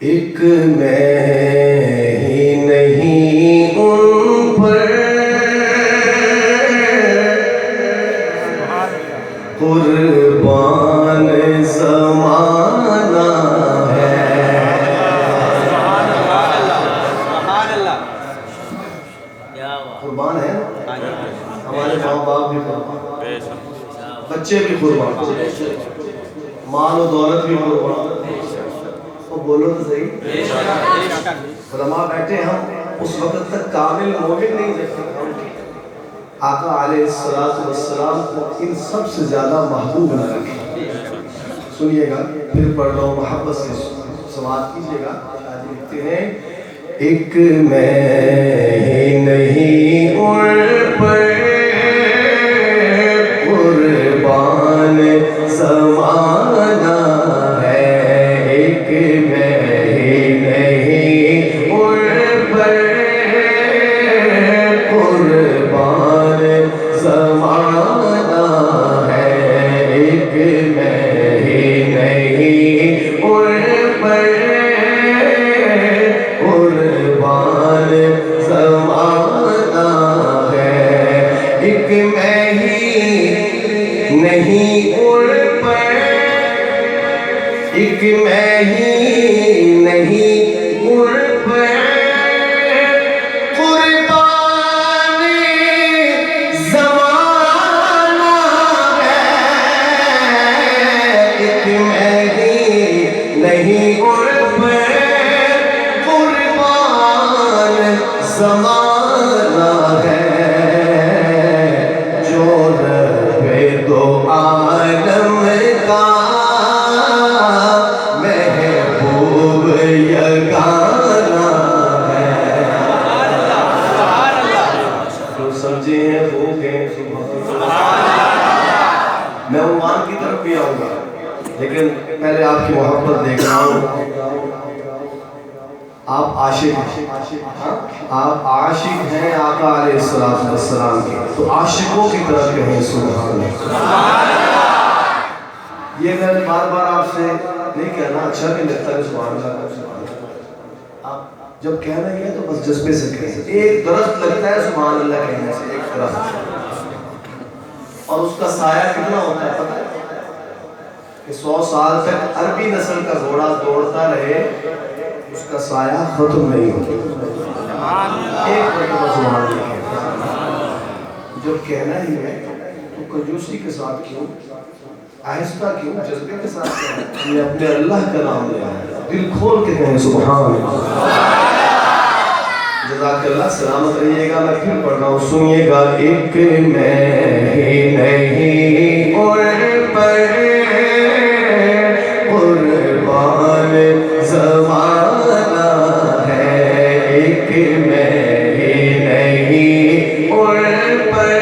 ایک میں ہی نہیں ان پر قربان زمانہ ہے۔ قربان ہے ہمارے ماں باپ بھی قربان، بچے بھی قربان، مال و دولت بھی قربان۔ تو بولو تو صحیح، علماء بیٹھے ہم اس وقت تک کامل مومن نہیں دیکھتے۔ آقا علیہ السلام کو ان سب سے زیادہ محبوب نہ رکھے۔ سنیے گا پھر پڑھ رہا ہوں، محبت سے سماعت کیجیے گا۔ شاہد لکھتے ہیں ایک میں ہی نہیں ان پر قربان زمانہ ہے، ایک میں ہی نہیں ان پر قربان زمانہ ہے، ایک میں ہی نہیں ان پر قربان زمانہ ہے، ایک میں ہی نہیں ان پر، ایک میں ہی نہیں ان پر قربان زمانہ ہے، ایک میں ہی نہیں ان پر قربان زمانہ ہے، جو رب دو عالم کا محبوب یگانہ ہے۔ تو سمجھے ہیں ہو گئے میں عنوان کی طرف بھی آؤں گا، لیکن پہلے آپ کی محبت دیکھ رہا ہوں۔ آپ عاشق ہیں، آپ عاشق ہیں آقا علیہ السلام کے، تو عاشقوں کی طرف کہیں سبحان اللہ۔ یہ میں بار بار آپ سے نہیں کہنا اچھا نہیں لگتا ہے سبحان اللہ، آپ جب کہنا ہی ہے تو بس جذبے سے کہیں۔ ایک درخت لگتا ہے سبحان اللہ کہنے سے، ایک درخت، اور اس کا سایہ کتنا ہوتا ہے پتہ ہے کہ 100 سال تک عربی نسل کا گھوڑا دوڑتا رہے اس کا سایہ ختم نہیں ہوتا۔ ایک مرتبہ سبحان اللہ جب کہنا ہی ہے تو کنجوسی کے ساتھ کیوں، آہستہ کیوں، جذبے کے ساتھ کہنا، یہ اپنے اللہ کا نام لیا ہے، دل کھول کے کہیں سبحان اللہ۔ جزاک اللہ، سلامت رہیے گا۔ میں پھر پڑھ رہا ہوں، سنیے گا۔ ایک میں ہی نہیں ان پر قربان زمانہ ہے، ایک میں ہی نہیں ان پر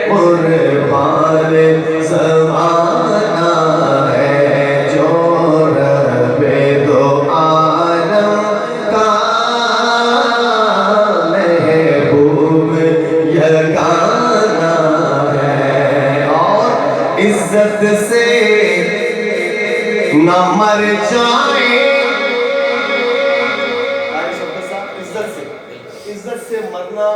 قربان زمانہ ہے، جو رب دو عالم کا محبوب یگانہ ہے، اور عزت سے نہ مر جائے، عزت سے مرنا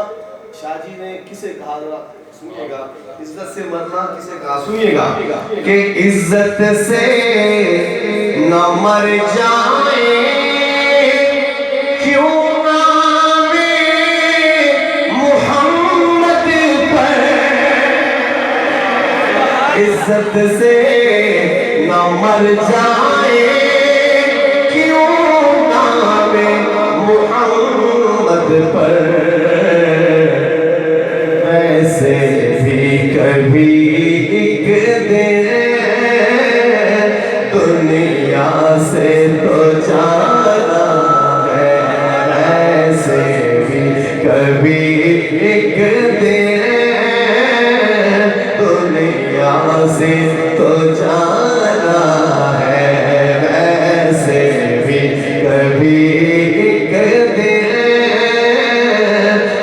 شاہ جی نے کسے کہا، ذرا سنیے گا، عزت سے مرنا کسے کہا، سنیے گا کہ عزت سے نہ مر جائے، کیوں نام محمد پر، عزت سے نہ مر جائے، کیوں نام محمد پر، ویسے بھی کبھی ایک دن دنیا سے تو جانا ہے، ویسے بھی کبھی ایک دن دنیا سے تو جانا ہے، ویسے بھی کبھی ایک دن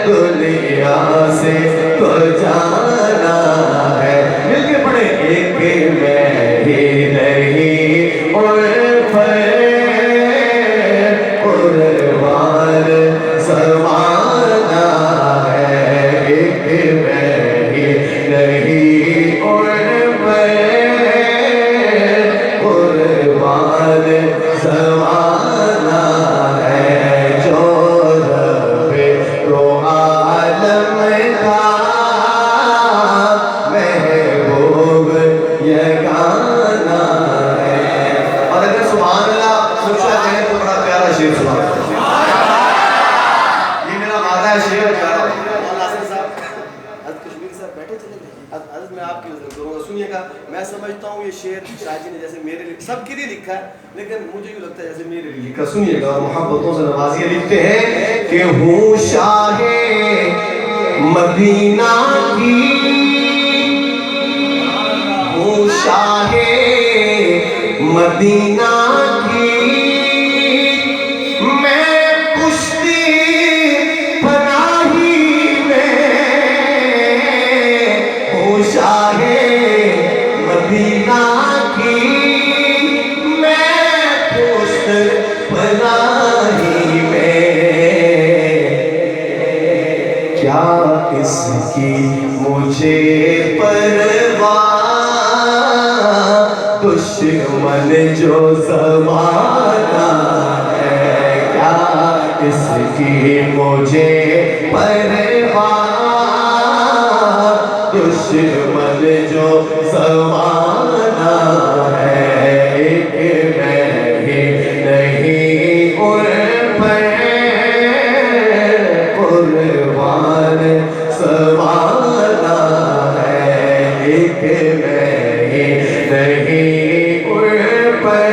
دنیا سے تو جانا ہے۔ مل کے پڑھیں، ایک میں ہی نہیں ان پر سب کے لیے لکھا ہے لیکن مجھے یہ لگتا ہے جیسے میرے لیے لکھا. سنیے گا, محبتوں سے نوازیے. لکھتے ہیں کہ ہوں شاہ مدینہ کی, ہوں شاہ مدینہ کی, میں پشتی پناہی میں, ہوں شاہ مدینہ کی, میں پشت پناہی میں. کیا اس کی مجھے پرواہ, دشمن جو زمانہ ہے, کیا اس کی مجھے پرواہ, دشمن جو زمانہ ہے. ایک میں ہی نہیں ان پر قربان زمانہ ہے, ایک میں ہی نہیں ان پر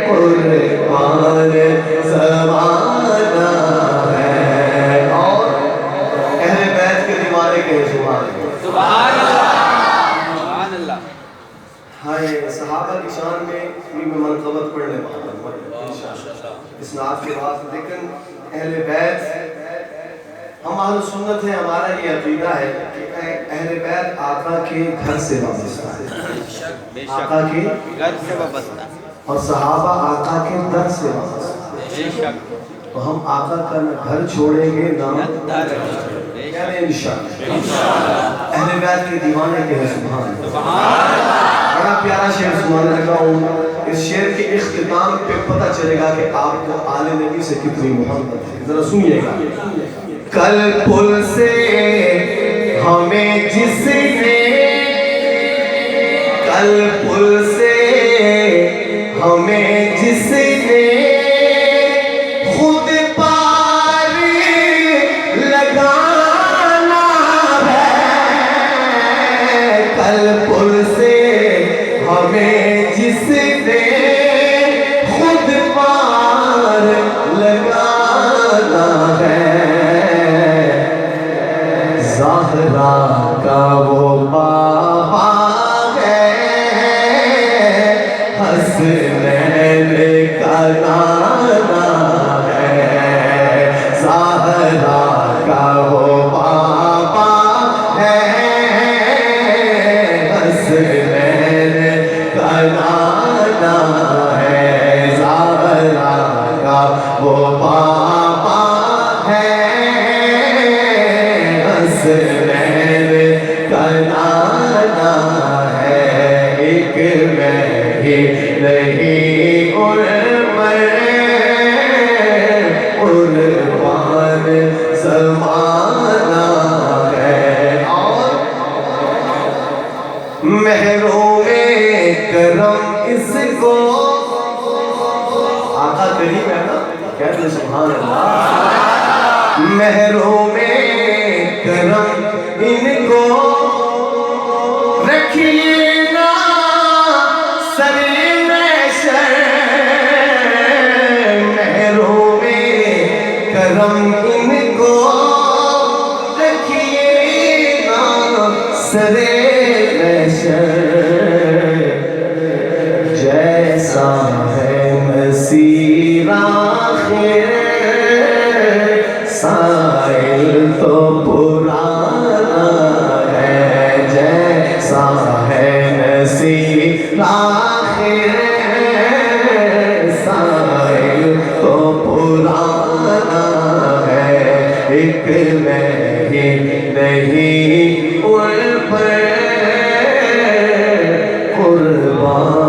قربان زمانہ ہے. اور اہل بیت کے دیوانے کے سبحان اللہ. ہائے صحابہ کی شان میں میں منقبت پڑھنے والا ہوں اس نعت کے بعد. لیکن اہل بیت, ہم اہل سنت ہیں, ہمارا یہ عقیدہ ہے کہ اہل بیت آقا کے گھر سے وابستہ ہے, آقا کے گھر سے وابستہ, اور صحابہ آقا کے در سے وابستہ. تو ہم آقا کا نہ گھر چھوڑیں گے نہ یعنی انشاءاللہ اہل بیت کے دیوانے کے سبحان اللہ. بڑا پیارا شعر سنانے لگا ہوں. اس شعر کے اختتام پہ پتہ چلے گا کہ آپ کو آل نبی سے کتنی محبت ہے. ذرا سنیے گا. کل پل سے ہمیں جس نے, کل پل سے ہمیں جس نے خود پار لگانا ہے, کل پل سے ہمیں جس نے خود پار لگانا ہے. زہرا کا وہ بابا ہے, حسنین کا نانا ہے. زہرا کا وہ بابا ہے, حسنین کا نانا ہے. زہرا کا وہ بابا ہے, حسنین کا نانا ہے. ایک میں ہی نہیں ان پر قربان زمانہ ہے. اور محروم کرم اس کو, آقا کریم ہے نا, کہتے سبحان اللہ. محروم کرم ان کو رکھیے نا سری محشر, محروم کرم ان کو رکھیے نا سری محشر. جیسا ہے مسیر آخر سائل تو پرانا ہے, جیسا ہے نصیر آخر سائل تو پرانا ہے. ایک میں ہی نہیں ان پر قربان